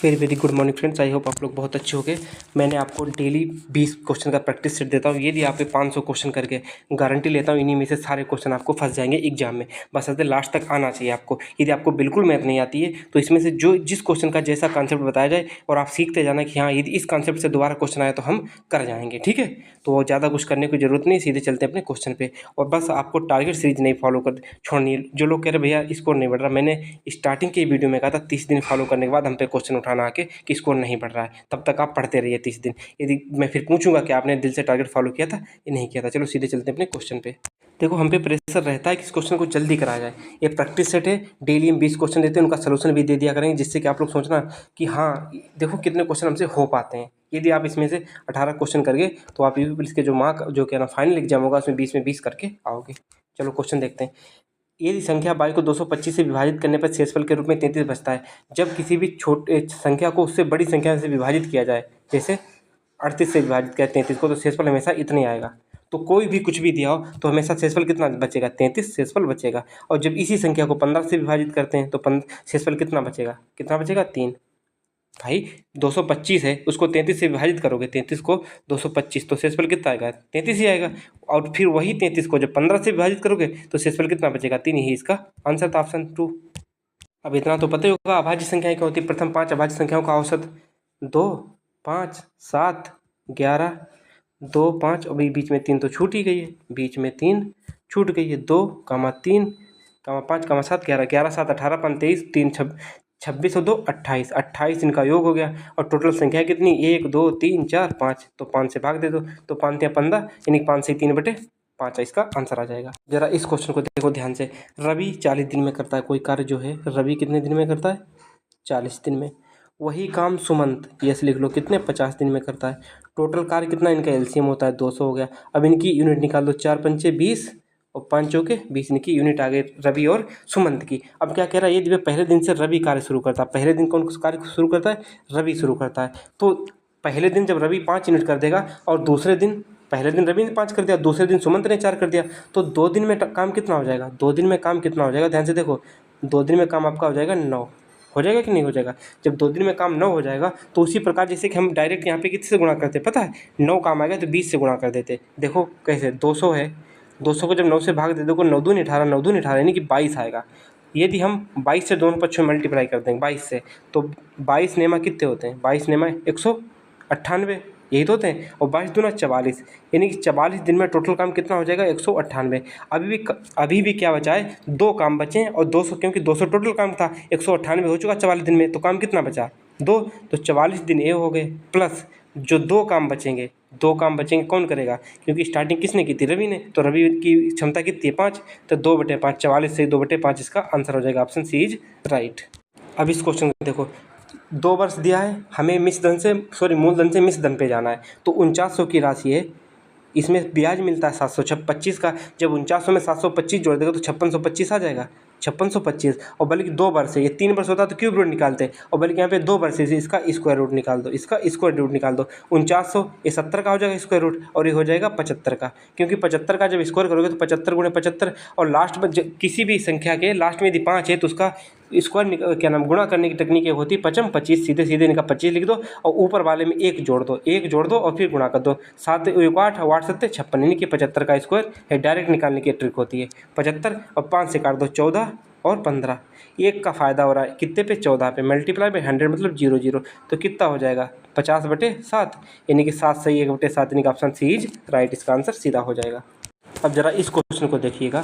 Very very good morning friends. I hope आप लोग बहुत अच्छे हो गए। मैंने आपको डेली 20 क्वेश्चन का प्रैक्टिस सेट देता हूँ। यदि आप 500 क्वेश्चन करके गारंटी लेता हूँ इन्हीं में से सारे क्वेश्चन आपको फंस जाएंगे एग्जाम में। बस ऐसे लास्ट तक आना चाहिए आपको। यदि आपको बिल्कुल मैथ नहीं आती है तो इसमें से जो जिस क्वेश्चन का जैसा कॉन्सेप्ट बताया जाए और आप सीखते जाना कि हाँ यदि इस कॉन्सेप्ट से दोबारा क्वेश्चन आया तो हम कर जाएंगे। ठीक है, तो ज़्यादा कुछ करने की जरूरत नहीं, सीधे चलते हैं अपने क्वेश्चन पे। और बस आपको टारगेट सीरीज नहीं फॉलो कर छोड़नी है। जो लोग कह रहे भैया स्कोर नहीं बढ़ रहा, मैंने स्टार्टिंग के वीडियो में कहा था 30 दिन फॉलो करने के बाद हम पे क्वेश्चन उठाना आके कि स्कोर नहीं बढ़ रहा है, तब तक आप पढ़ते रहिए 30 दिन। यदि मैं फिर पूछूंगा कि आपने दिल से टारगेट फॉलो किया था या नहीं किया था। चलो सीधे चलते हैं अपने क्वेश्चन पे। देखो हम पे प्रेशर रहता है कि इस क्वेश्चन को जल्दी कराया जाए। ये प्रैक्टिस सेट है, डेली हम 20 क्वेश्चन देते हैं, उनका सोल्यूशन भी दे दिया करेंगे, जिससे कि आप लोग सोचना कि हाँ देखो कितने क्वेश्चन हमसे हो पाते हैं। यदि आप इसमें से 18 क्वेश्चन करके तो आप यूपी पुलिस के जो मार्क जो क्या ना फाइनल एग्जाम होगा उसमें 20 में 20 करके आओगे। चलो क्वेश्चन देखते हैं। यदि संख्या 22 को 225 से विभाजित करने पर शेषफल के रूप में 33 बचता है, जब किसी भी छोटे संख्या को उससे बड़ी संख्या से विभाजित किया जाए, जैसे 38 से विभाजित किया 33 को, तो शेषफल हमेशा इतना ही आएगा। तो कोई भी कुछ भी दिया हो तो हमेशा शेषफल कितना बचेगा, 33 शेषफल बचेगा। और जब इसी संख्या को 15 से विभाजित करते हैं तो शेषफल कितना बचेगा, 3। भाई 225 है, उसको 33 से विभाजित करोगे, 33 को 225, तो शेषफल कितना आएगा, 33 ही आएगा। और फिर वही 33 को जब 15 से विभाजित करोगे तो शेषफल कितना बचेगा, 3 ही। इसका आंसर था ऑप्शन 2। अब इतना तो पता ही होगा अभाज्य संख्याएं क्या होती है। प्रथम 5 अभाज्य संख्याओं का औसत 2, 5, 7, 11, 2, 5 और बीच में 3 तो छूट ही गई है, बीच में 3 छूट गई है। 2, 3, 5, 7, 11, 11, 7, 18, 23, 3, 26 और 2, 28, 28 इनका योग हो गया। और टोटल संख्या कितनी, 1, 2, 3, 4, 5, तो 5 से भाग दे दो, तो 5 या 15, यानी 5 से 3/5 है, इसका आंसर आ जाएगा। जरा इस क्वेश्चन को देखो ध्यान से। रवि 40 दिन में करता है कोई कार्य, जो है रवि कितने दिन में करता है, 40 दिन में। वही काम सुमंत, यस लिख लो, कितने 50 दिन में करता है। टोटल कार्य कितना, इनका एलसीएम होता है 200 हो गया। अब इनकी यूनिट निकाल दो, 4 पंचे 20 और 5 चौके 20, इनकी यूनिट आ गई रवि और सुमंत की। अब क्या कह रहा है, ये पहले दिन से रवि कार्य शुरू करता है। पहले दिन कौन कार्य शुरू करता है, रवि शुरू करता है। तो पहले दिन जब रवि 5 यूनिट कर देगा और दूसरे दिन, पहले दिन रवि ने 5 कर दिया, दूसरे दिन सुमंत ने 4 कर दिया, तो 2 दिन में काम कितना हो जाएगा, 2 दिन में काम कितना हो जाएगा, ध्यान से देखो। 2 दिन में काम आपका हो जाएगा 9, हो जाएगा कि नहीं हो जाएगा। जब 2 दिन में काम 9 हो जाएगा तो उसी प्रकार जैसे कि हम डायरेक्ट यहाँ पे किससे गुणा करते, पता है 9 काम आ गया तो 20 से गुणा कर देते। देखो कैसे, 200 है, 200 को जब 9 से भाग दे दोगे, 9 दूनी 18, 9 दूनी 18 यानी कि 22 आएगा। यदि हम 22 से दोनों पक्षों में मल्टीप्लाई कर देंगे 22 से, तो 22 नेमा कितने होते हैं, 22 नेमा 198, यही तो होते हैं। और 22 दूना 44, यानी कि 44 दिन में टोटल काम कितना हो जाएगा, 198। अभी भी क्या बचा है, 2 काम बचे हैं और 200, क्योंकि 200 टोटल काम था, 198 हो चुका 44 दिन में, तो काम कितना बचा, 2, तो 44 दिन ये हो गए, प्लस जो 2 काम बचेंगे, 2 काम बचेंगे कौन करेगा, क्योंकि स्टार्टिंग किसने की थी, रवि ने, तो रवि की क्षमता कितनी है 5, तो 2/5, 44 से 2/5, इसका आंसर हो जाएगा, ऑप्शन सी इज राइट। अब इस क्वेश्चन को देखो, 2 वर्ष दिया है, हमें मूलधन से मिश्रधन पे जाना है, तो 4900 की राशि है, इसमें ब्याज मिलता है 725 का। जब 4900 में 725 जोड़ देगा तो 5625 आ जाएगा, 5625। और बल्कि 2 वर्ष है, ये 3 वर्ष होता तो क्यूब रूट निकालते, और बल्कि यहाँ पे 2 वर्ष है, इसका स्क्वायर रूट निकाल दो, इसका स्क्वायर रूट निकाल दो। 4900 ये 70 का हो जाएगा स्क्वायर रूट, और ये हो जाएगा 75 का, क्योंकि 75 का जब स्क्वायर करोगे तो 75 गुणे 75, और लास्ट में किसी भी संख्या के लास्ट में यदि 5 है तो उसका स्क्वायर क्या नाम गुणा करने की तकनीक होती है 55 25, सीधे सीधे इनका 25 लिख दो और ऊपर वाले में 1 जोड़ दो, 1 जोड़ दो और फिर गुणा कर दो। 7 1 8 8 7 56, यानी कि 75 का स्क्वायर है, डायरेक्ट निकालने की ट्रिक होती है। 75 और 5 से काट दो, 14 और 15, 1 का फ़ायदा हो रहा है कितने पे, 14 पे, मल्टीप्लाई बाई 100 मतलब 0 0, तो कितना हो जाएगा 50/7, यानी कि 7 सही 1/7, यानी कि ऑप्शन सी इज राइट, इसका आंसर सीधा हो जाएगा। अब जरा इस क्वेश्चन को देखिएगा।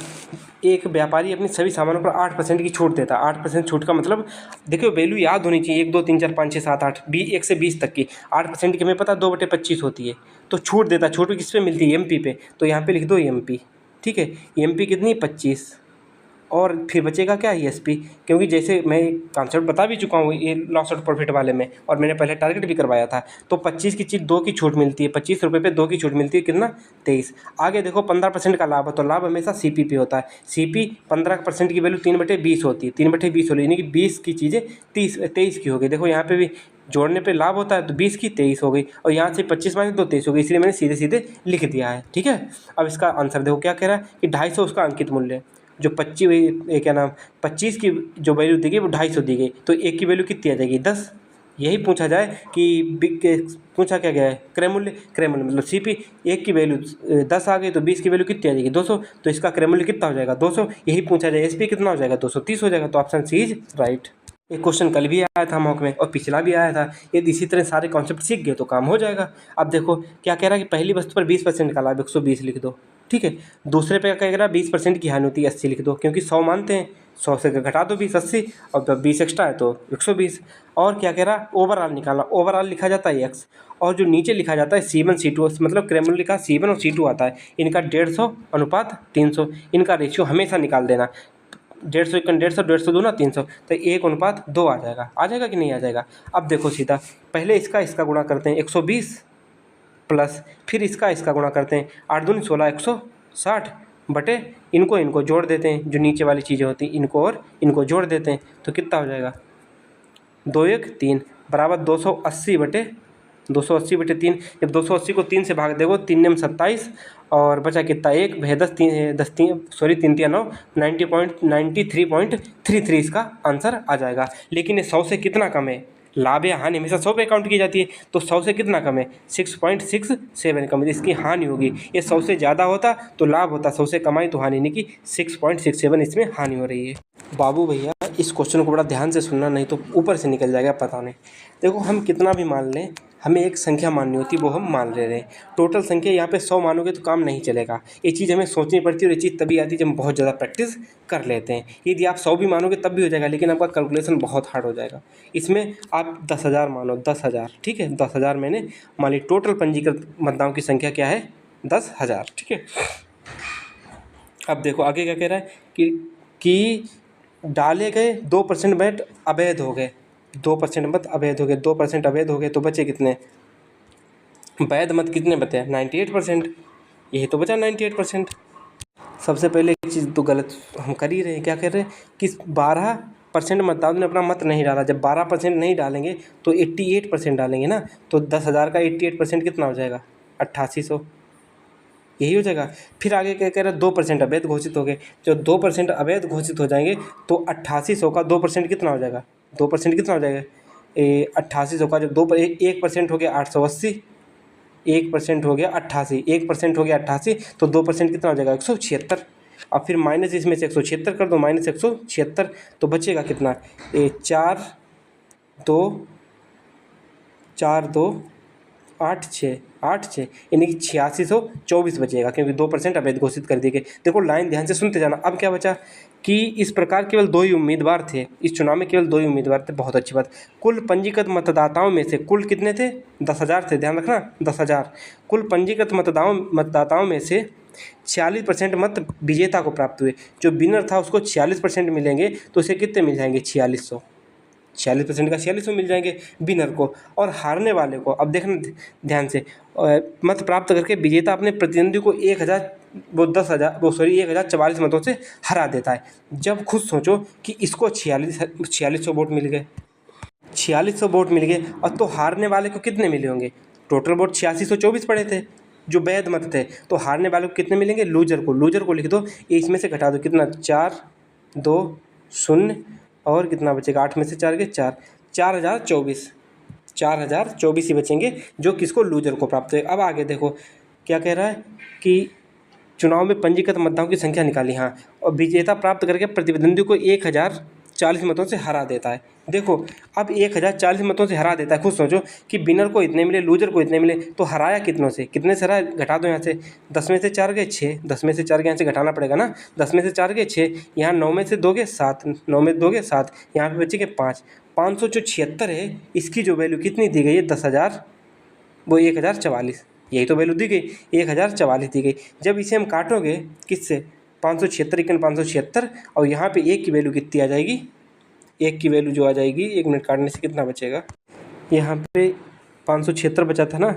एक व्यापारी अपने सभी सामानों पर 8% की छूट देता है। 8% छूट का मतलब देखिए वैल्यू याद होनी चाहिए, 1 2 3 4 5 6 7 8 1 से 20 तक की। 8% की हमें पता 2/25 होती है, तो छूट देता है। छूट किस पे मिलती है, एमपी पे, तो यहाँ पे लिख दो एमपी, ठीक है। एमपी कितनी, 25, और फिर बचेगा क्या, ईएसपी, क्योंकि जैसे मैं कॉन्सेप्ट बता भी चुका हूँ ये लॉस और प्रॉफिट वाले में, और मैंने पहले टारगेट भी करवाया था। तो 25 की चीज़ 2 की छूट मिलती है, 25 रुपये पे 2 की छूट मिलती है, कितना 23। आगे देखो 15% का लाभ है, तो लाभ हमेशा सीपी पे होता है। सीपी 15% की वैल्यू 3/20 होती है, 3/20 होती है, यानी कि 20 की चीज़ें 23 की हो गई। देखो यहाँ पे भी जोड़ने पे लाभ होता है, तो 20 की 23 हो गई, और यहाँ से 25 माइनस 2 23 हो गई, इसलिए मैंने सीधे सीधे लिख दिया है, ठीक है। अब इसका आंसर देखो क्या कह रहा है कि 250 उसका अंकित मूल्य है। जो 25 क्या नाम 25 की जो वैल्यू दी गई वो 250 दी गई, तो 1 की वैल्यू कितनी आ जाएगी, 10, यही पूछा जाए कि पूछा क्या गया है, क्रय मूल्य। क्रय मूल्य मतलब सीपी, एक की वैल्यू 10 आ गई तो 20 की वैल्यू कितनी आ जाएगी 200, तो इसका क्रय मूल्य कितना हो जाएगा 200। यही पूछा जाए एसपी कितना हो जाएगा 230 हो जाएगा। तो ऑप्शन सी इज राइट। एक क्वेश्चन कल भी आया था मॉक में और पिछला भी आया था। यदि इसी तरह सारे कॉन्सेप्ट सीख गए तो काम हो जाएगा। अब देखो क्या कह रहा है कि पहली वस्तु पर 20% का लाभ 120 लिख दो, ठीक है। दूसरे पे क्या कह रहा है 20% की हानि होती है 80 लिख दो, क्योंकि 100 मानते हैं, 100 से घटा दो 20 80, और 20 एक्स्ट्रा है तो 120। और क्या कह रहा है ओवरऑल निकालना, ओवरऑल लिखा जाता है एक्स, और जो नीचे लिखा जाता है C1 C2, मतलब क्रय मूल्य का C1 और C2 आता है, इनका 150 अनुपात 300, इनका रेशियो हमेशा निकाल देना। 150 1 150 150 दूना 300, तो 1:2 आ जाएगा कि नहीं आ जाएगा। अब देखो सीधा पहले इसका गुणा करते हैं 120 प्लस फिर इसका गुणा करते हैं 8 दूनी 16 160 बटे इनको जोड़ देते हैं, जो नीचे वाली चीज़ें होती हैं इनको और इनको जोड़ देते हैं, तो कितना हो जाएगा 2 1 3 बराबर 280/3। जब 280 को 3 से भाग देगो 3 9 27 और बचा कितना एक भैया 10 3 10 3 सॉरी 3 3 9 90.93.33 इसका आंसर आ जाएगा। लेकिन ये 100 से कितना कम है, लाभ या हानि हमेशा 100 पे काउंट की जाती है, तो 100 से कितना कम है 6.67 कम है, इसकी हानि होगी। ये 100 से ज़्यादा होता तो लाभ होता, 100 से कमाई तो हानि, नहीं कि 6.67 इसमें हानि हो रही है। बाबू भैया इस क्वेश्चन को बड़ा ध्यान से सुनना, नहीं तो ऊपर से निकल जाएगा पता नहीं। देखो हम कितना भी मान लें, हमें एक संख्या माननी होती है, वो हम मान ले रहे हैं। टोटल संख्या यहाँ पे 100 मानोगे तो काम नहीं चलेगा। ये चीज़ हमें सोचनी पड़ती है और ये चीज़ तभी आती है जब हम बहुत ज़्यादा प्रैक्टिस कर लेते हैं। यदि आप 100 भी मानोगे तब भी हो जाएगा, लेकिन आपका कैलकुलेशन बहुत हार्ड हो जाएगा। इसमें आप 10,000 मानो, 10,000, ठीक है। 10,000 मैंने मान ली, टोटल पंजीकृत मतदाताओं की संख्या क्या है 10,000, ठीक है। अब देखो आगे क्या कह रहा है कि डाले गए 2% वोट अवैध हो गए, 2% मत अवैध हो गए, 2% अवैध हो गए तो बचे कितने वैध मत, कितने बचे 98%। यही तो बचा 98%। सबसे पहले एक चीज़ तो गलत हम कर ही रहे हैं, क्या कर रहे हैं कि 12% मतदाताओं ने अपना मत नहीं डाला। जब 12% नहीं डालेंगे तो 88% डालेंगे ना, तो 10,000 का 88% कितना हो जाएगा 8800, यही हो जाएगा। फिर आगे क्या कह रहा है 2% अवैध घोषित हो गए। जब 2% अवैध घोषित हो जाएंगे तो 8800 का 2% कितना हो जाएगा, 2% कितना हो जाएगा 8800 का जब 1% हो गया 880, 1% हो गया 88, 1% हो गया 88, तो 2% कितना हो जाएगा 176। अब फिर माइनस इसमें से 176 कर दो, माइनस 176, तो बचेगा कितना 4 2 8 6 यानी कि 8624 बचेगा, क्योंकि 2% अवैध घोषित कर दिए गए। देखो लाइन ध्यान से सुनते जाना। अब क्या बचा कि इस प्रकार केवल 2 ही उम्मीदवार थे, इस चुनाव में केवल 2 ही उम्मीदवार थे। बहुत अच्छी बात। कुल पंजीकृत मतदाताओं में से कुल कितने थे 10,000 थे, ध्यान रखना 10,000। कुल पंजीकृत मतदाताओं में से 46% मत विजेता को प्राप्त हुए। जो विनर था उसको 46% मिलेंगे, तो उसे कितने मिल जाएंगे 4600, 46% का 4600 मिल जाएंगे विनर को। और हारने वाले को अब देखना ध्यान से, मत प्राप्त करके विजेता अपने प्रतिद्वंदी को 1,044 मतों से हरा देता है। जब खुद सोचो कि इसको 4600 वोट मिल गए, 4600 वोट मिल गए, और तो हारने वाले को कितने मिले होंगे, टोटल वोट 8624 पड़े थे जो वैध मत थे, तो हारने वाले को कितने मिलेंगे, लूजर को लिख दो, ये इसमें से घटा दो कितना 4 2 0 और कितना बचेगा 8 में से 4 गए 4, 4024 ही बचेंगे जो किसको लूजर को प्राप्त है। अब आगे देखो क्या कह रहा है कि चुनाव में पंजीकृत मतदाताओं की संख्या निकाली, हाँ, और विजेता प्राप्त करके प्रतिद्वंदी को 1040 मतों से हरा देता है। देखो अब 1040 मतों से हरा देता है, खुद सोचो कि विनर को इतने मिले, लूजर को इतने मिले, तो हराया कितनों से, कितने से हराया, घटा दो यहाँ से, 10 में से 4 गए 6, 10 में से 4 यहाँ से घटाना पड़ेगा ना, 10 में से 4 गए 6, यहाँ 9 में से 2 गए 7, 9 में 2 गए 7, यहाँ पे बचे के 5, 576 है। इसकी जो वैल्यू कितनी दी गई है 10,000, वो 1044, यही तो वैल्यू दी गई 1044 दी गई। जब इसे हम काटोगे किससे 576 इक्न 576, और यहाँ पे 1 की वैल्यू कितनी आ जाएगी, 1 की वैल्यू जो आ जाएगी, 1 मिनट काटने से कितना बचेगा, यहाँ पे 576 बचा था ना,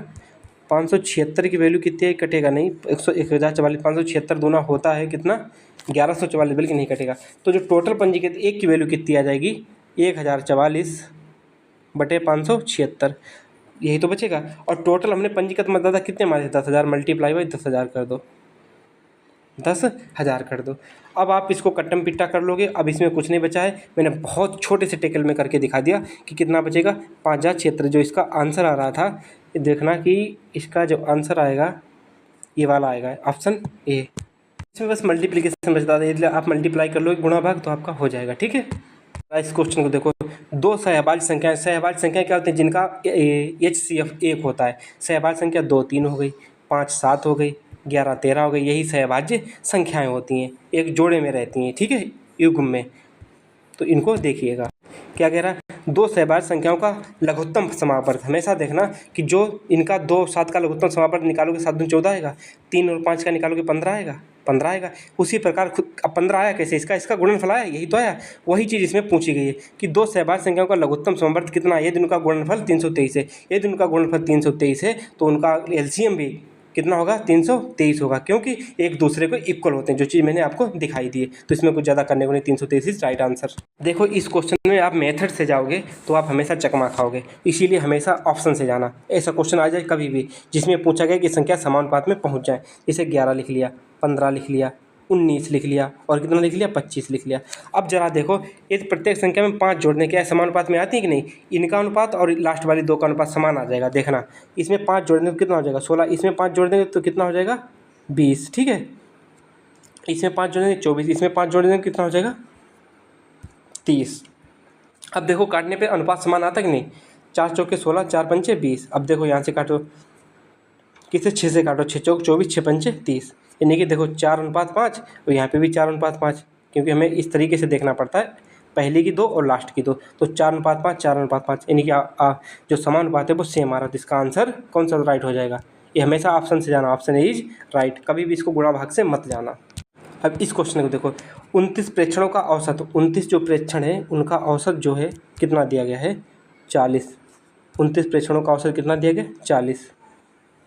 576 की वैल्यू कितनी है, कटेगा नहीं, 1044, 576 दूना होता है कितना 1144, बल्कि नहीं कटेगा। तो जो टोटल पंजीकृत 1 की वैल्यू कितनी आ जाएगी 1044/576, यही तो बचेगा। और टोटल हमने पंजीकृत मतदाता कितने मारे थे 10,000, मल्टीप्लाई बाई 10,000 कर दो, 10,000 कर दो। अब आप इसको कट्टम पिट्टा कर लोगे। अब इसमें कुछ नहीं बचा है, मैंने बहुत छोटे से टेकल में करके दिखा दिया कि कितना बचेगा 5,076। जो इसका आंसर आ रहा था, देखना कि इसका जो आंसर आएगा ये वाला आएगा, ऑप्शन ए। इसमें बस मल्टीप्लिकेशन बचता था, इसलिए आप मल्टीप्लाई कर लो गुणा भाग तो आपका हो जाएगा। ठीक है, इस क्वेश्चन को देखो, दो सहभाज्य संख्याएं, सहभाज्य संख्या क्या होती है, जिनका HCF 1 होता है। सहभाज्य संख्या 2 3 हो गई, 5 7 हो गई, 11 13 हो गई, यही सहभाज्य संख्याएं होती हैं, एक जोड़े में रहती हैं। ठीक है, युग्म में। तो इनको देखिएगा क्या कह रहा है, दो सहभाज्य संख्याओं का लघुत्तम समापवर्त। हमेशा देखना कि जो इनका 2 7 का लघुत्तम समापवर्त निकालोगे 7 दूनी 14 आएगा, 3 और 5 का निकालोगे 15 आएगा, 15 आएगा। उसी प्रकार खुद अब 15 आया कैसे, इसका गुणनफल आया, यही तो आया। वही चीज़ इसमें पूछी गई है कि दो सहभाज्य संख्याओं का लघुत्तम समापवर्त कितना है। यदि उनका गुणनफल 323 है, यदि उनका गुणनफल 323 है तो उनका LCM भी कितना होगा, 323 होगा, क्योंकि एक दूसरे को इक्वल होते हैं, जो चीज़ मैंने आपको दिखाई दी है। तो इसमें कुछ ज़्यादा करने को नहीं, 323 इज राइट आंसर। देखो इस क्वेश्चन में आप मेथड से जाओगे तो आप हमेशा चकमा खाओगे, इसीलिए हमेशा ऑप्शन से जाना। ऐसा क्वेश्चन आ जाए कभी भी जिसमें पूछा गया कि संख्या समानुपात में पहुँच जाए, जैसे 11 लिख लिया, 15 लिख लिया, 19 लिख लिया और कितना लिख लिया, 25 लिख लिया। अब जरा देखो, यदि प्रत्येक संख्या में 5 जोड़ने क्या समानुपात में आती है कि नहीं, इनका अनुपात और लास्ट वाली 2 का अनुपात समान आ जाएगा। देखना, इसमें 5 जोड़ने तो कितना हो जाएगा 16, इसमें 5 जोड़ देंगे तो कितना हो जाएगा 20। ठीक है, इसमें 5 जोड़ेंगे 24, इसमें 5 जोड़ देंगे कितना हो जाएगा 30। अब देखो काटने पे अनुपात समान आता कि नहीं, 4 चौके 16, 4 पंचे 20। अब देखो यहाँ से काटो, किसे 6 से काटो, 6 चौक 24, 6 पंचे 30, यानी कि देखो 4:5 और यहाँ पे भी 4:5, क्योंकि हमें इस तरीके से देखना पड़ता है, पहले की 2 और लास्ट की 2। तो 4:5, 4:5, यानी कि जो समानुपात है वो सेम आ रहा है। तो इसका आंसर कौन सा राइट हो जाएगा, ये हमेशा ऑप्शन से जाना, ऑप्शन इज राइट, कभी भी इसको गुणा भाग से मत जाना। अब इस क्वेश्चन को देखो, 29 प्रेक्षणों का औसत, 29 जो प्रेक्षण है उनका औसत जो है कितना दिया गया है, 40। 29 प्रेक्षणों का औसत कितना दिया गया, 40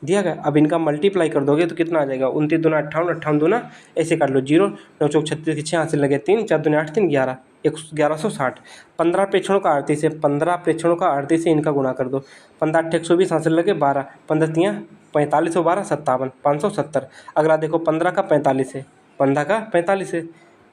दिया गया। अब इनका मल्टीप्लाई कर दोगे तो कितना आ जाएगा, 29 दूना 58, 58 दूना ऐसे कर लो 0, 9 चौक 36 के 6 हाथ से लगे 3, 4 दूनी 8, 3 11, 1160। 15 प्रेक्षणों का 38 है, 15 प्रेक्षणों का 38 से इनका गुणा कर दो, 15 8 120 हाथ से लगे 12, 15 3 45 और 12 57, 570। अगला देखो 15 का 45 है, 15 का 45 है,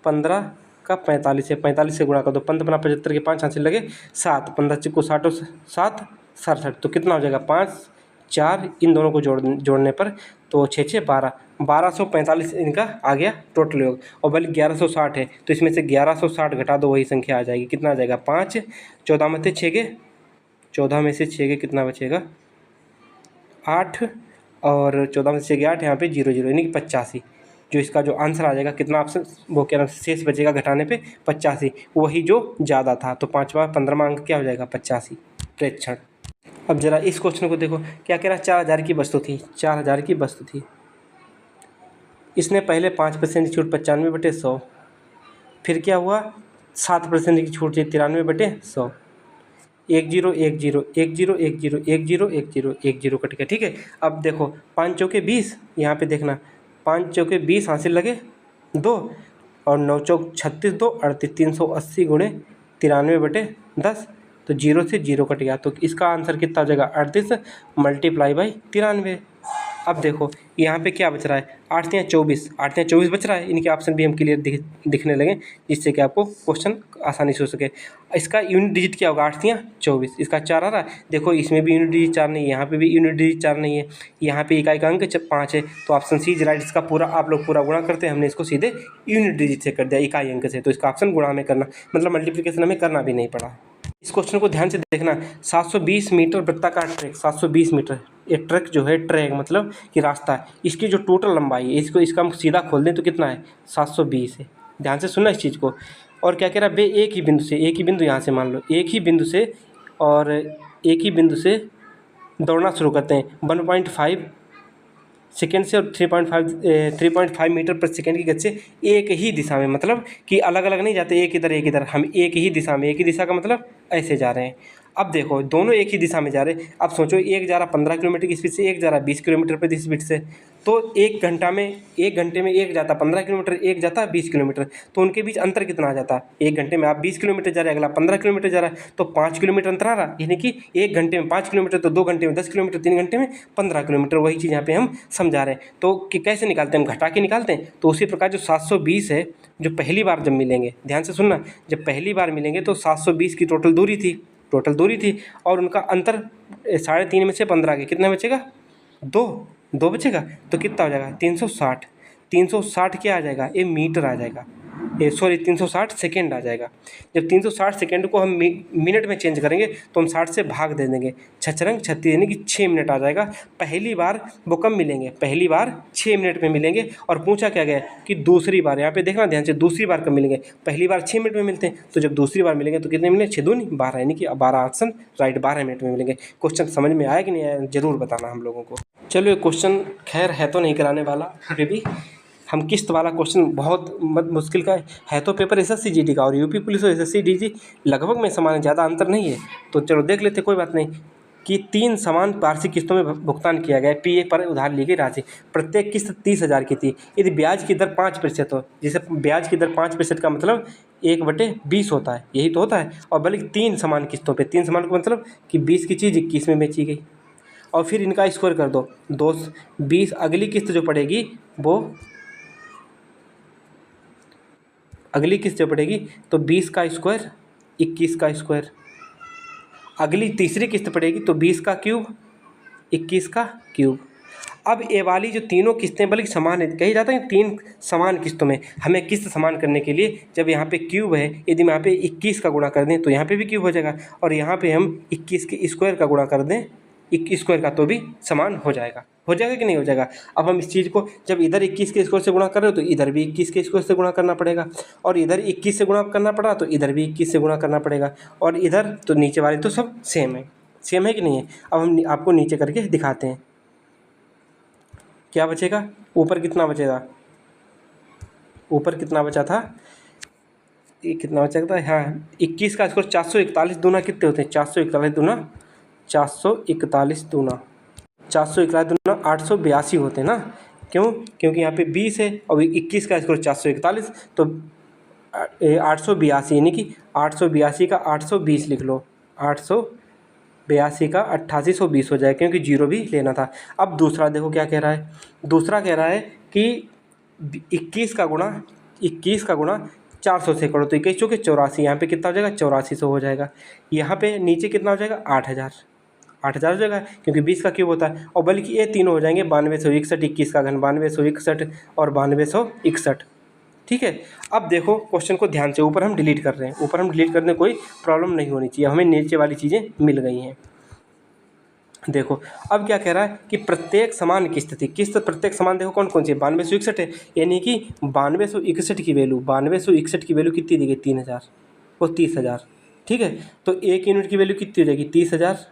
15 का 45 है, 45 से गुणा कर दो, 15 75 के 5 हाथ से लगे 7, 15 चिक्को 60 और 7 67। तो कितना हो जाएगा 5 4, इन दोनों को जोड़ने पर तो 6 6 12, 1245 इनका आ गया टोटल योग। और बल्कि 1160 है तो इसमें से 1160 घटा दो, वही संख्या आ जाएगी। कितना आ जाएगा 5, 14 में से 6 के 14 में से 6 के कितना बचेगा 8, और 14 में से 6 के 8, यहाँ पे 0 0 यानी कि 85। जो इसका जो आंसर आ जाएगा कितना ऑप्शन, वो क्या नाम शेष बचेगा घटाने पे 85, वही जो ज़्यादा था। तो 5वां 15वां अंक क्या हो जाएगा 85 प्रेक्षण। अब जरा इस क्वेश्चन को देखो, क्या कह रहा है, 4000 की वस्तु थी, 4000 की वस्तु थी, इसने पहले 5% की छूट 95/100, फिर क्या हुआ 7% की छूट थी 93/100, 1 0 1 0 1 0 1 0 1 0 1 0 1 0 कट गया। ठीक है, अब देखो 5 चौके 20, यहाँ पे देखना 5 चौके 20 हासिल लगे 2, और 9 चौक 36 2 38, 380 गुणे 93/10, तो 0 से 0 कट गया। तो इसका आंसर कितना हो जाएगा 38 मल्टीप्लाई बाई 93। अब देखो यहाँ पे क्या बच रहा है, 8 3 24, 8 3 24 बच रहा है। इनके ऑप्शन भी हम क्लियर दिखने लगे, जिससे कि आपको क्वेश्चन आसानी से हो सके। इसका यूनिट डिजिट क्या होगा, 8 3 24, इसका 4 आ रहा है। देखो इसमें भी यूनिट डिजिट 4 नहीं है, यहाँ पे भी यूनिट डिजिट 4 नहीं है, यहाँ पे इकाई का अंक 5 है। तो ऑप्शन सी इज राइट। इसका पूरा आप लोग पूरा गुणा करते हैं, हमने इसको सीधे यूनिट डिजिट से कर दिया, इकाई अंक से। तो इसका ऑप्शन गुणा में करना, मतलब मल्टीप्लिकेशन हमें करना भी नहीं पड़ा। इस क्वेश्चन को ध्यान से देखना, 720 मीटर वृत्ताकार ट्रैक, 720 मीटर, एक ट्रैक जो है, ट्रैक मतलब कि रास्ता है, इसकी जो टोटल लंबाई है, इसका हम सीधा खोल दें तो कितना है 720 है। ध्यान से सुनना इस चीज़ को। और क्या कह रहा है, वे एक ही बिंदु से, एक ही बिंदु यहाँ से मान लो, एक ही बिंदु से, और एक ही बिंदु से दौड़ना शुरू करते हैं 1.5 सेकेंड से, और 3.5 मीटर पर सेकेंड की गति से एक ही दिशा में, मतलब कि अलग अलग नहीं जाते, एक इधर एक इधर, हम एक ही दिशा में, एक ही दिशा का मतलब ऐसे जा रहे हैं। अब देखो दोनों एक ही दिशा में जा रहे। अब सोचो एक जा रहा 15 किलोमीटर की स्पीड से, एक जा रहा 20 किलोमीटर प्रति स्पीड से। तो एक घंटे में एक जाता 15 किलोमीटर, एक जाता 20 किलोमीटर। तो उनके बीच अंतर कितना आ जाता? एक घंटे में आप 20 किलोमीटर जा रहे हैं, अगला 15 किलोमीटर जा रहा है, तो 5 किलोमीटर अंतर आ रहा। यानी कि एक घंटे में 5 किलोमीटर, तो 2 घंटे में 10 किलोमीटर, 3 घंटे में 15 किलोमीटर। वही चीज़ यहाँ पे हम समझा रहे हैं। तो कि कैसे निकालते हैं? हम घटा के निकालते हैं। तो उसी प्रकार जो 720 है, जो पहली बार जब मिलेंगे, ध्यान से सुनना, जब पहली बार मिलेंगे तो 720 की टोटल दूरी थी और उनका अंतर 3.5 में से 15 के कितना बचेगा? 2 बचेगा। तो कितना हो जाएगा? 360। 360 क्या आ जाएगा? ये मीटर आ जाएगा। 360 सेकेंड आ जाएगा। जब 360 सेकेंड को हम मिनट में चेंज करेंगे तो हम 60 से भाग दे देंगे। 6×36 यानी कि 6 मिनट आ जाएगा। पहली बार वो कब मिलेंगे? पहली बार 6 मिनट में मिलेंगे। और पूछा क्या गया कि दूसरी बार, यहाँ पे देखना ध्यान से, दूसरी बार कब मिलेंगे? पहली बार 6 मिनट में मिलते हैं, तो जब दूसरी बार मिलेंगे तो कितने मिलेंगे? 6 दूनी 12, यानी कि 12 ऑप्शन राइट, 12 मिनट में मिलेंगे। क्वेश्चन समझ में आया कि नहीं आया, जरूर बताना हम लोगों को। चलो ये क्वेश्चन खैर है तो नहीं कराने वाला, फिर भी हम किस्त वाला क्वेश्चन बहुत मुश्किल का है तो पेपर एसएससी जीडी का, और यूपी पुलिस और एसएससी डीजी लगभग में समान है, ज़्यादा अंतर नहीं है। तो चलो देख लेते, कोई बात नहीं। कि 3 समान वार्षिक किस्तों में भुगतान किया गया। पी1 पर उधार ली गई राशि, प्रत्येक किस्त 30,000 की थी। यदि ब्याज की दर 5% हो, जैसे ब्याज की दर 5% का मतलब 1/20 होता है, यही तो होता है। और बल्कि 3 समान किस्तों पे, 3 समान का मतलब कि 20 की चीज़ 21 में बेची गई। और फिर इनका स्क्वायर कर दो, 20 अगली किस्त जो पड़ेगी वो, अगली किस्त जो पड़ेगी तो 20 का स्क्वायर 21 का स्क्वायर। अगली तीसरी किस्त पड़ेगी तो 20 का क्यूब 21 का क्यूब। अब ये वाली जो तीनों किस्तें बल्कि समान है, कही जाता है 3 समान किस्तों में हमें किस्त समान करने के लिए जब यहाँ पे क्यूब है, यदि हम यहाँ पे 21 का गुणा कर दें तो यहाँ पे भी क्यूब हो जाएगा, और यहाँ पे हम 21 के स्क्वायर का गुणा कर दें 21 स्क्वायर का तो भी समान हो जाएगा कि नहीं हो जाएगा। अब हम इस चीज़ को जब इधर 21 के स्क्वायर से गुणा कर रहे हो तो इधर भी 21 के स्क्वायर से गुणा करना पड़ेगा, और इधर 21 से गुणा करना पड़ा तो इधर भी 21 से गुणा करना पड़ेगा, और इधर तो नीचे वाले तो सब सेम है कि नहीं है। अब हम आपको नीचे करके दिखाते हैं क्या बचेगा। ऊपर कितना बचेगा? ऊपर कितना बचा था? ये कितना बचा था? हाँ, 21 का स्क्वायर 441 दूना कितने होते हैं? 441 दूना 441 दूना 882 होते हैं ना। क्यों? क्योंकि यहाँ पे 20 है और 21 का स्क्वायर 441, तो 882, यानी कि 882 का 820 लिख लो, 882 का 8820 हो जाए, क्योंकि जीरो भी लेना था। अब दूसरा देखो क्या कह रहा है। दूसरा कह रहा है कि 21 का गुणा 400 से करो तो 21 चौके 84, यहाँ पे कितना हो जाएगा? 8400 हो जाएगा। यहाँ पे नीचे कितना हो जाएगा? 8000 हो जाएगा, क्योंकि 20 का क्यूब होता है। और बल्कि ये तीनों हो जाएंगे 9261, 21 का घन 9261 और 9261। ठीक है। अब देखो क्वेश्चन को ध्यान से, ऊपर हम डिलीट कर रहे हैं, कोई प्रॉब्लम नहीं होनी चाहिए, हमें नीचे वाली चीज़ें मिल गई हैं। देखो अब क्या कह रहा है कि प्रत्येक समान किस्त थी। किस्त प्रत्येक समान देखो कौन कौन सी है? 9261 है, यानी कि 9261 की वैल्यू कितनी दी गई? 3000 और 30,000। ठीक है, तो 1 यूनिट की वैल्यू कितनी हो जाएगी? 30,000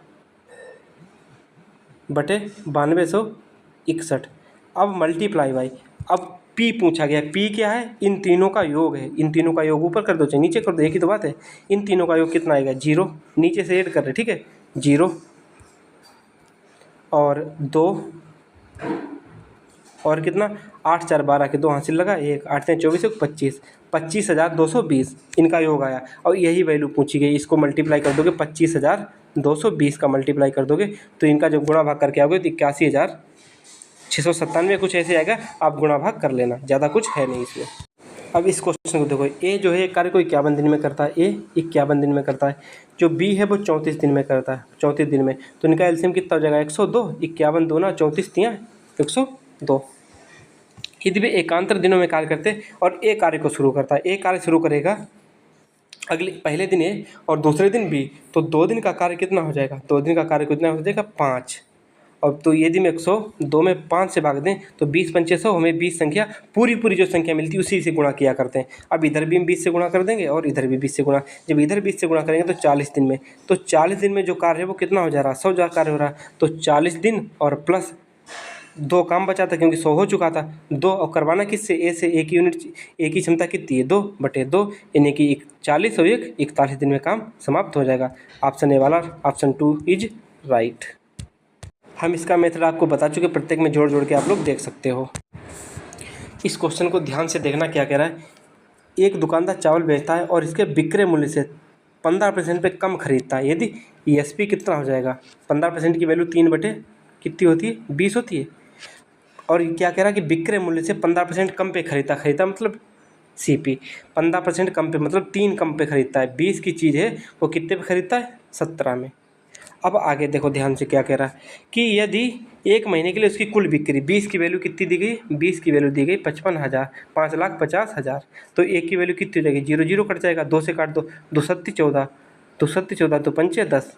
बटे 9261। अब मल्टीप्लाई बाई, अब पी पूछा गया। पी क्या है? इन तीनों का योग है। इन तीनों का योग ऊपर कर दो चाहे नीचे कर दो, एक ही तो बात है। इन तीनों का योग कितना आएगा? 0, नीचे से ऐड कर रहे, ठीक है। 0 और 2 और कितना? 8 4 12 के 2 हासिल लगा, 1 8 3 24 25, 25,220 इनका योग आया। और यही वैल्यू पूछी गई, इसको मल्टीप्लाई कर दोगे 25,220 का मल्टीप्लाई कर दोगे तो इनका जब गुणा भाग करके आओगे तो 81,697 कुछ ऐसे आएगा। आप गुणा भाग कर लेना, ज़्यादा कुछ है नहीं इसमें। अब इस क्वेश्चन को देखो, ए जो है कार्य को 51 दिन में करता है, ए 51 दिन में करता है। जो बी है वो 34 दिन में करता है, 34 दिन में। तो इनका एलसीएम कितना हो जाएगा? 102। 51 दूना 34 तियाँ 102। यदि वे एकांतर दिनों में कार्य करते और ए कार्य को शुरू करता है, ए कार्य शुरू करेगा पहले दिन ए और दूसरे दिन बी, तो 2 दिन का कार्य कितना हो जाएगा? 2 दिन का कार्य कितना हो जाएगा? 5। अब तो यदि हम 102 में 5 से भाग दें तो 20 पंचे 100, हमें 20 संख्या पूरी जो संख्या मिलती है उसी से गुणा किया करते हैं। अब इधर भी हम 20 से गुणा कर देंगे और इधर भी 20 से गुणा। जब इधर 20 से गुणा करेंगे तो 40 दिन में, तो 40 दिन में जो कार्य है वो कितना हो जा रहा है? 100 कार्य हो रहा है। तो 40 दिन और प्लस 2 काम बचा था क्योंकि 100 हो चुका था। 2 और करवाना किससे, ए से। ए की यूनिट, ए की क्षमता कितनी है, 2/2, यानी कि 40 और 1 41 दिन में काम समाप्त हो जाएगा। ऑप्शन ए वाला, ऑप्शन 2 इज राइट। हम इसका मेथड आपको बता चुके, प्रत्येक में जोड़ जोड़ के आप लोग देख सकते हो। इस क्वेश्चन को ध्यान से देखना क्या कह रहा है। एक दुकानदार चावल बेचता है और इसके विक्रय मूल्य से 15% पे कम खरीदता है, यदि ESP कितना हो जाएगा। 15% की वैल्यू 3 कितनी होती है, 20 होती है। और क्या कह रहा है कि विक्रय मूल्य से 15% कम पे खरीदता मतलब CP 15% कम पे मतलब 3 कम पे खरीदता है। 20 की चीज़ है वो कितने पे खरीदता है, 17 में। अब आगे देखो ध्यान से क्या कह रहा है कि यदि 1 महीने के लिए उसकी कुल बिक्री 20 की वैल्यू कितनी दी गई, 20 की वैल्यू दी गई 55,000, 5,50,000। तो 1 की वैल्यू कितनी हो जाएगी, 0 0 कट जाएगा, 2 से काट दो, 2 सत्ती 14, 2 सत्ती 14, 2 पंचे 10,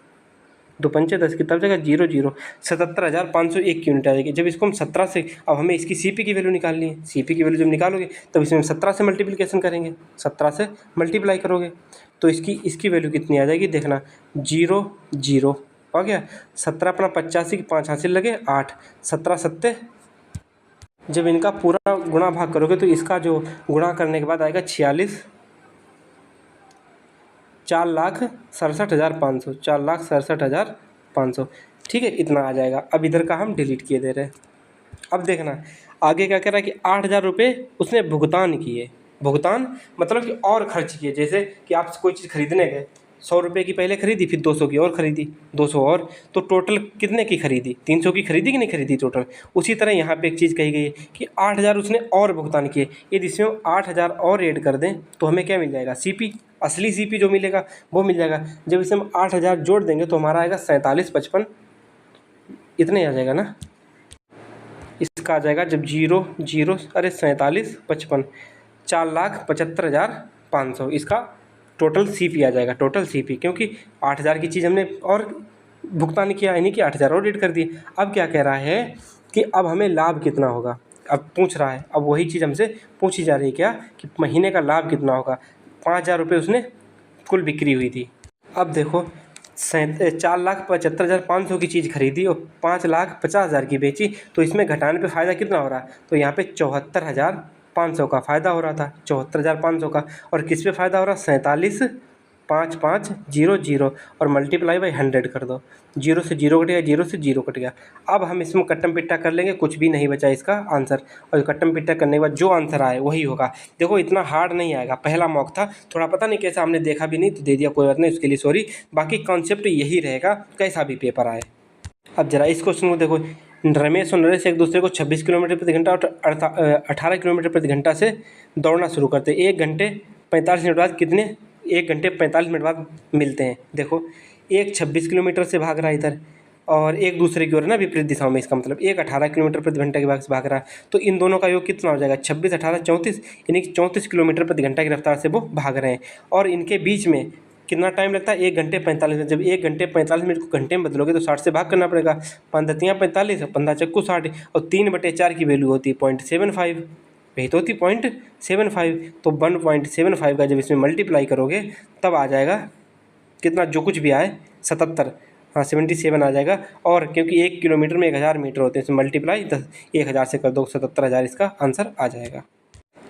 2 पंचे 10 कितना हो जाएगा, 0 0, 77,501 की यूनिट आ जाएगी। जब इसको हम 17 से, अब हमें इसकी CP की वैल्यू निकालनी है। CP की वैल्यू जब निकालोगे तब इसमें 17 से मल्टीप्लिकेशन करेंगे, 17 से मल्टीप्लाई करोगे तो इसकी वैल्यू कितनी आ जाएगी, देखना 0 0 हो गया। 17 अपना 85 की 5 हासिल लगे 8, 17 सत्ते। जब इनका पूरा गुणा भाग करोगे तो इसका जो गुणा करने के बाद आएगा 46, 4,67,500, 4,67,500। ठीक है, इतना आ जाएगा। अब इधर का हम डिलीट किए दे रहे हैं। अब देखना आगे क्या कह रहा है कि 8,000 रुपये उसने भुगतान किए। भुगतान मतलब कि और खर्च किए, जैसे कि आप कोई चीज़ खरीदने गए, 100 रुपये की पहले खरीदी, फिर 200 की और खरीदी, 200 और, तो टोटल कितने की खरीदी, 300 की खरीदी कि नहीं खरीदी टोटल। उसी तरह यहाँ पे एक चीज़ कही गई है कि 8,000 उसने और भुगतान किए। यदि इसमें 8,000 और ऐड कर दें तो हमें क्या मिल जाएगा, CP, असली CP जो मिलेगा वो मिल जाएगा। जब इसमें हम 8,000 जोड़ देंगे तो हमारा आएगा 47,55, इतने आ जाएगा ना। इसका आ जाएगा जब 0 0, अरे 47,55, 4,75,500 इसका टोटल CP आ जाएगा, टोटल CP, क्योंकि 8,000 की चीज़ हमने और भुगतान किया, यानी कि 8,000 और ऐड कर दिए। अब क्या कह रहा है कि अब हमें लाभ कितना होगा, अब पूछ रहा है। अब वही चीज़ हमसे पूछी जा रही है क्या, कि महीने का लाभ कितना होगा। 5,000 रुपये उसने कुल बिक्री हुई थी। अब देखो 4,75,500 की चीज़ खरीदी और 5,50,000 की बेची, तो इसमें घटाने पे फ़ायदा कितना हो रहा है, तो यहाँ पे 74,500 का फ़ायदा हो रहा था, 74,500 का। और किस पे फ़ायदा हो रहा है, 47,5,500 और मल्टीप्लाई बाई 100 कर दो, 0 से 0 कट गया, 0 से 0 कट गया। अब हम इसमें कट्टम पिट्टा कर लेंगे, कुछ भी नहीं बचा इसका आंसर, और कट्टम पिट्टा करने के बाद जो आंसर आए वही होगा। देखो इतना हार्ड नहीं आएगा, पहला मॉक था, थोड़ा पता नहीं कैसा हमने देखा भी नहीं तो दे दिया, कोई बात नहीं, उसके लिए सॉरी। बाकी कॉन्सेप्ट यही रहेगा कैसा भी पेपर आए। अब जरा इस क्वेश्चन को देखो, रमेश और नरेश एक दूसरे को 26 किलोमीटर प्रति घंटा और 18 किलोमीटर प्रति घंटा से दौड़ना शुरू करते हैं। 1 घंटे 45 मिनट बाद कितने, 1 घंटे 45 मिनट बाद मिलते हैं। देखो एक 26 किलोमीटर से भाग रहा है इधर, और एक दूसरे की ओर ना विपरीत दिशाओं में, इसका मतलब एक 18 किलोमीटर प्रति घंटा के भाग रहा है। तो इन दोनों का योग कितना हो जाएगा, 26 18 34, यानी कि 34 किलोमीटर प्रति घंटा की रफ्तार से वो भाग रहे हैं। और इनके बीच में कितना टाइम लगता है, 1 घंटे 45 मिनट। जब 1 घंटे 45 मिनट को घंटे में बदलोगे तो 60 से भाग करना पड़ेगा। 5 45, 15 चक्कू 60, और 3/4 की वैल्यू होती है 0.75, वही तो होती 0.75। तो 1.75 का जब इसमें मल्टीप्लाई करोगे तब आ जाएगा कितना, जो कुछ भी आए 77, हाँ 77 आ जाएगा। और क्योंकि 1 किलोमीटर में 1000 मीटर होते हैं, इसमें मल्टीप्लाई 1000 से कर दो, 77,000 इसका आंसर आ जाएगा।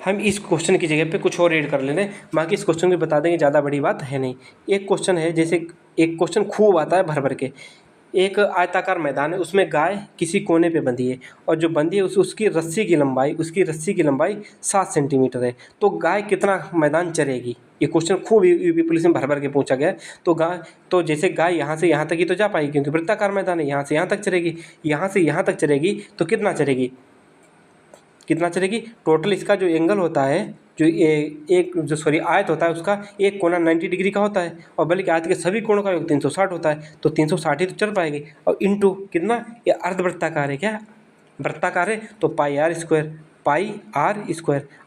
हम इस क्वेश्चन की जगह पे कुछ और ऐड कर ले रहे हैं, बाकी इस क्वेश्चन को बता देंगे, ज़्यादा बड़ी बात है नहीं। एक क्वेश्चन है, जैसे एक क्वेश्चन खूब आता है भर भर के। एक आयताकार मैदान है, उसमें गाय किसी कोने पे बंधी है, और जो बंधी है उसकी रस्सी की लंबाई 7 सेंटीमीटर है। तो गाय कितना मैदान चरेगी, ये क्वेश्चन खूब यूपी पुलिस में भर भर के पूछा गया है। तो जैसे गाय यहाँ से यहाँ तक ही तो जा पाएगी, क्योंकि वृत्ताकार मैदान है, यहाँ से यहाँ तक चरेगी, यहाँ से यहाँ तक चरेगी, तो कितना चरेगी, टोटल इसका जो एंगल होता है, जो आयत होता है, उसका एक कोना 90 डिग्री का होता है, और बल्कि आयत के सभी कोणों का योग 360 होता है। तो 360 ही तो चल पाएगी, और इंटू कितना, ये अर्धवृत्ताकार है, क्या वृत्ताकार है, तो पाई आर स्क्वायर,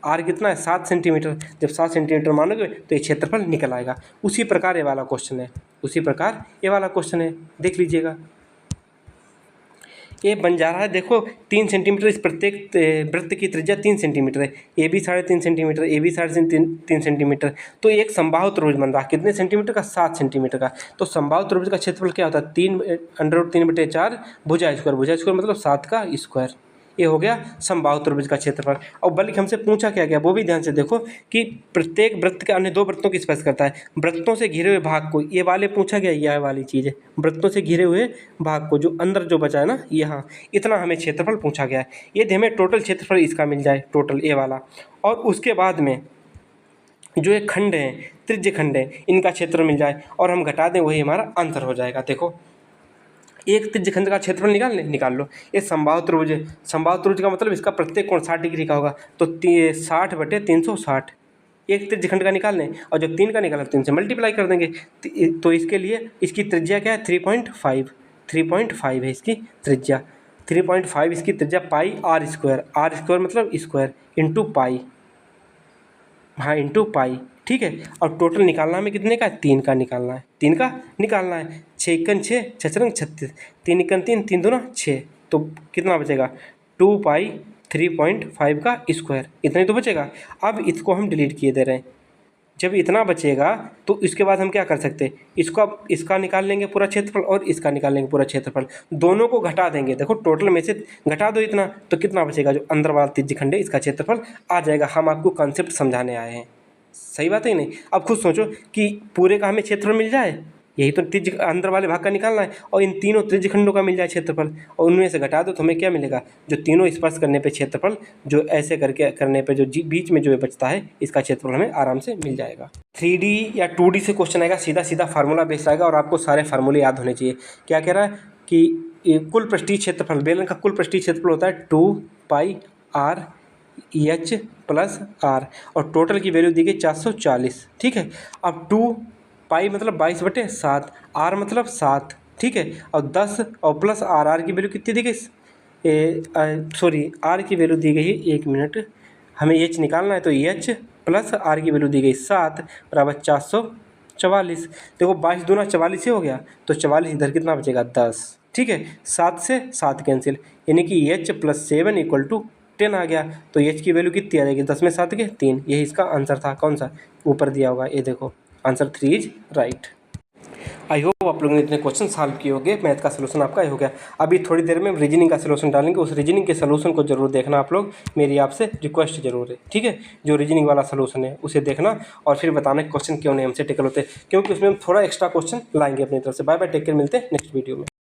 आर कितना है 7 सेंटीमीटर। जब 7 सेंटीमीटर मानोगे तो ये क्षेत्रफल निकल आएगा। उसी प्रकार ये वाला क्वेश्चन है, देख लीजिएगा। ये बन जा रहा है, देखो 3 सेंटीमीटर, इस प्रत्येक वृत्त की त्रिज्या 3 सेंटीमीटर है, ए भी 3.5 सेंटीमीटर, ए भी 3.5 सेंटीमीटर। तो एक समबाहु त्रिभुज बन रहा है, कितने सेंटीमीटर का, 7 सेंटीमीटर का। तो समबाहु त्रिभुज का क्षेत्रफल क्या होता है, 3 √3/4 भुजा स्क्वायर मतलब 7 का स्क्वायर। ये हो गया समबाहु त्रिभुज का क्षेत्रफल। और बल्कि हमसे पूछा क्या गया वो भी ध्यान से देखो कि प्रत्येक वृत्त के अन्य दो वृत्तों की स्पर्श करता है। वृत्तों से घिरे हुए भाग को, ये वाले पूछा गया, यह वाली चीज़ है, वृत्तों से घिरे हुए भाग को जो अंदर जो बचा है ना यहाँ, इतना हमें क्षेत्रफल पूछा गया है। यदि हमें टोटल क्षेत्रफल इसका मिल जाए, टोटल ये वाला, और उसके बाद में जो एक खंड है, त्रिज्य खंड है, इनका क्षेत्र मिल जाए और हम घटा दें, वही हमारा आंसर हो जाएगा। देखो एक त्रिज्य खंड का क्षेत्रफल निकाल लो। ये समबाहु त्रिभुज है, समबाहु त्रिभुज का मतलब इसका प्रत्येक कोण 60 डिग्री का होगा, तो 60/360 एक त्रिज्य खंड का निकाल लें, और जब 3 का निकाला 3 से मल्टीप्लाई कर देंगे। तो इसके लिए इसकी त्रिज्या क्या है, 3.5 है इसकी त्रिज्या, 3.5 इसकी त्रिज्या, पाई आर स्क्वायर मतलब स्क्वायर इंटू पाई, हाँ इंटू पाई, ठीक है। और टोटल निकालना हमें कितने का, 3 का निकालना है, 3 का निकालना है। 6 एकन 6, 6 चरंग 36, 3 एकन 3, 3 दूना 6, तो कितना बचेगा, 2 पाई 3.5 का स्क्वायर, इतना ही तो बचेगा। अब इसको हम डिलीट किए दे रहे हैं। जब इतना बचेगा तो इसके बाद हम क्या कर सकते हैं, इसका निकाल लेंगे पूरा क्षेत्रफल और इसका निकाल लेंगे पूरा क्षेत्रफल, दोनों को घटा देंगे। देखो टोटल में से घटा दो इतना, तो कितना बचेगा, जो अंदर वाला त्रिज्य खंड है इसका क्षेत्रफल आ जाएगा। हम आपको कॉन्सेप्ट समझाने आए हैं, सही बात है कि नहीं। अब खुद सोचो कि पूरे का हमें क्षेत्रफल मिल जाए, यही तो त्रिज्य अंदर वाले भाग का निकालना है, और इन तीनों त्रिज्य खंडों का मिल जाए क्षेत्रफल, और उनमें से घटा दो तो हमें क्या मिलेगा, जो तीनों स्पर्श करने पे क्षेत्रफल, जो ऐसे करके करने पे जो बीच में जो बचता है, इसका क्षेत्रफल हमें आराम से मिल जाएगा। 3D या 2D से क्वेश्चन आएगा, सीधा सीधा फार्मूला बेस्ड आएगा, और आपको सारे फार्मूले याद होने चाहिए। क्या कह रहा है कि कुल पृष्ठीय क्षेत्रफल, बेलन का कुल पृष्ठीय क्षेत्रफल होता है 2 पाई आर एच प्लस आर, और टोटल की वैल्यू दी गई 440, ठीक है। अब 2 पाई मतलब 22/7, आर मतलब 7, ठीक है, और 10 और प्लस आर की वैल्यू कितनी दी गई, सॉरी आर की वैल्यू दी गई है, 1 मिनट, हमें एच निकालना है, तो एच प्लस आर की वैल्यू दी गई 7 बराबर 444। देखो 22 दूना 44 ही हो गया, तो 44 इधर कितना बचेगा, 10, ठीक है। 7 से 7 कैंसिल, यानी कि एच प्लस 7 = 10 आ गया। तो एच की वैल्यू कितनी आ जाएगी, 10 में 7 के 3, यही इसका आंसर था। कौन सा, ऊपर दिया होगा, ये देखो answer 3 is right. I hope आप लोगों ने इतने क्वेश्चन सॉल्व किए होंगे, मैथ का सलूशन आपका ये हो गया। अभी थोड़ी देर में रीजनिंग का सलूशन डालेंगे, उस रीजनिंग के सलूशन को जरूर देखना आप लोग, मेरी आपसे रिक्वेस्ट जरूर है, ठीक है। जो रीजनिंग वाला सलूशन है उसे देखना और फिर बताना क्वेश्चन क्यों नहीं हमसे टेकल होते, क्योंकि उसमें हम थोड़ा एक्स्ट्रा क्वेश्चन लाएंगे अपनी तरफ से। बाय बाय, टेक केयर, मिलते हैं नेक्स्ट वीडियो में।